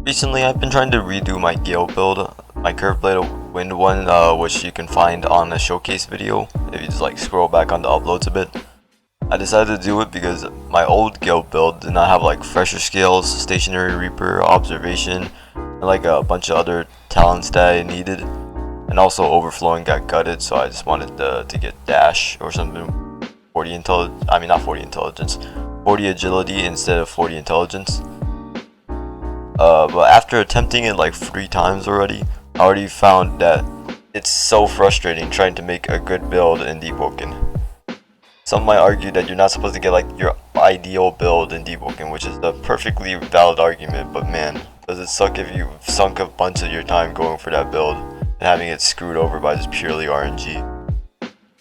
Recently, I've been trying to redo my Gale build, my Curve Blade of Wind one, which you can find on a showcase video if you just like scroll back on the uploads a bit. I decided to do it because my old Gale build did not have like fresher scales, stationary reaper, observation, and like a bunch of other talents that I needed. And also overflowing got gutted, so I just wanted to get dash or something. 40 intelligence, I mean not 40 intelligence, 40 agility instead of 40 intelligence. But after attempting it like 3 times already, I already found that it's so frustrating trying to make a good build in Deepwoken. Some might argue that you're not supposed to get like your ideal build in Deepwoken, which is a perfectly valid argument, but man, does it suck if you've sunk a bunch of your time going for that build and having it screwed over by just purely RNG.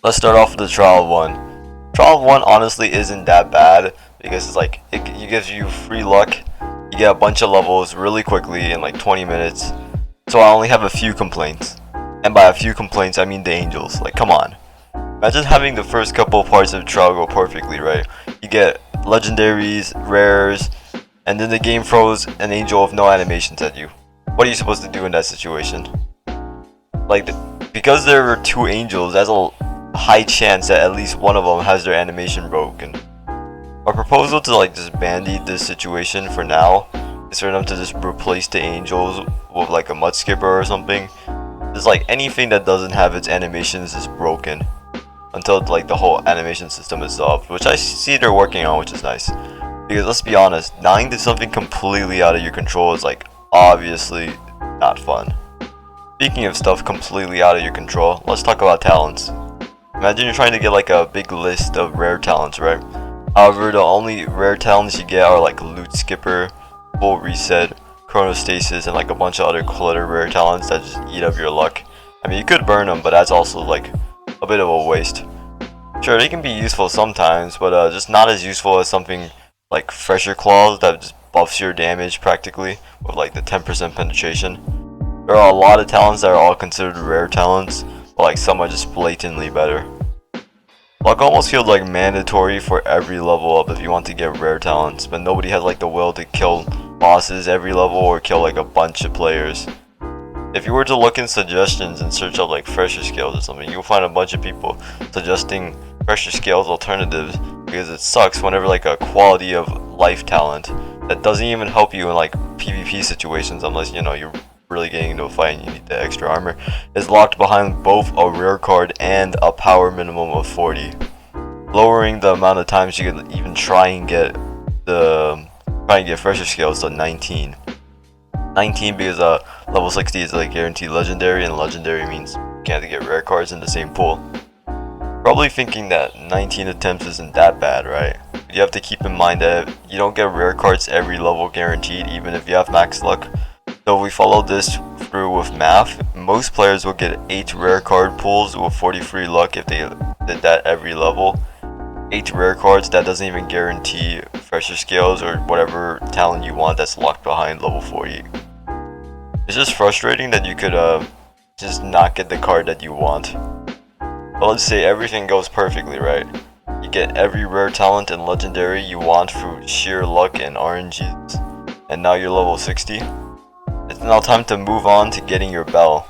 Let's start off with the Trial 1. Trial 1 honestly isn't that bad because it's like, it gives you free luck. You get a bunch of levels really quickly in like 20 minutes. So I only have a few complaints. And by a few complaints, I mean the angels. Like, come on. Imagine having the first couple parts of Trial go perfectly, right? You get legendaries, rares, and then the game throws an angel with no animations at you. What are you supposed to do in that situation? Like, because there are 2 angels, that's a high chance that at least one of them has their animation broken. My proposal to like just bandy this situation for now is for them to just replace the angels with like a mud skipper or something. Just like anything that doesn't have its animations is broken until like the whole animation system is solved, which I see they're working on, which is nice. Because let's be honest, dying to something completely out of your control is like obviously not fun. Speaking of stuff completely out of your control, let's talk about talents. Imagine you're trying to get like a big list of rare talents, right? However, the only rare talents you get are like Loot Skipper, Full Reset, Chronostasis, and like a bunch of other clutter rare talents that just eat up your luck. I mean, you could burn them, but that's also like a bit of a waste. Sure, they can be useful sometimes, but just not as useful as something like Fresher Claws that just buffs your damage practically with like the 10% penetration. There are a lot of talents that are all considered rare talents, but like some are just blatantly better. Luck almost feels like mandatory for every level up if you want to get rare talents, but nobody has like the will to kill bosses every level or kill like a bunch of players. If you were to look in suggestions and search up like fresher scales or something, you'll find a bunch of people suggesting fresher scales alternatives because it sucks whenever like a quality of life talent that doesn't even help you in like PvP situations unless you know you're really getting into a fight and you need the extra armor, is locked behind both a rare card and a power minimum of 40, lowering the amount of times you can even try and get fresher scales to 19 because level 60 is like guaranteed legendary, and legendary means you can't get rare cards in the same pool. Probably thinking that 19 attempts isn't that bad, right? But you have to keep in mind that you don't get rare cards every level guaranteed even if you have max luck. So if we follow this through with math, most players will get 8 rare card pools with 40 free luck if they did that every level. 8 rare cards, that doesn't even guarantee fresher scales or whatever talent you want that's locked behind level 40. It's just frustrating that you could just not get the card that you want. But let's say everything goes perfectly right. You get every rare talent and legendary you want through sheer luck and RNGs, and now you're level 60. It's now time to move on to getting your bell.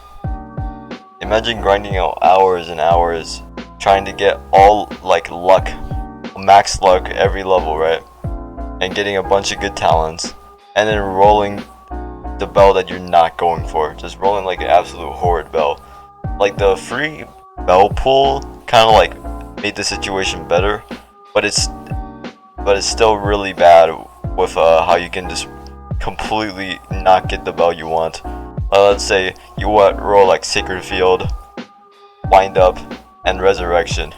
Imagine grinding out hours and hours trying to get all like luck, max luck every level, right? And getting a bunch of good talents, and then rolling the bell that you're not going for. Just rolling like an absolute horrid bell. Like the free bell pool kind of like made the situation better, but it's still really bad with how you can just completely not get the bell you want. Let's say you roll like Sacred Field, Wind Up, and Resurrection.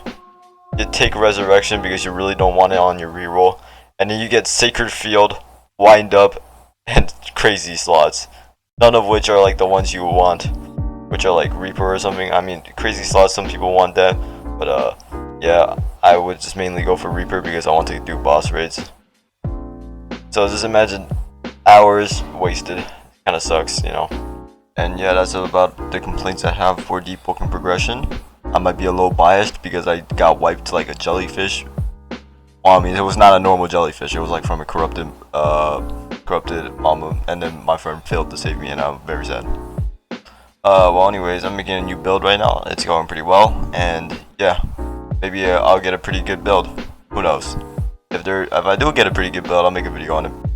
You take Resurrection because you really don't want it on your reroll, and then you get Sacred Field, Wind Up, and Crazy Slots. None of which are like the ones you want, which are like Reaper or something. I mean, Crazy Slots, some people want that, but yeah, I would just mainly go for Reaper because I want to do boss raids. So just imagine hours wasted. Kinda sucks, you know. And yeah, that's about the complaints I have for Deepwoken progression. I might be a little biased because I got wiped like a jellyfish. Well, I mean, it was not a normal jellyfish. It was like from a corrupted corrupted Mamu, and then my friend failed to save me, and I'm very sad. Well, anyways, I'm making a new build right now. It's going pretty well, and yeah, maybe I'll get a pretty good build. Who knows? If I do get a pretty good build, I'll make a video on it.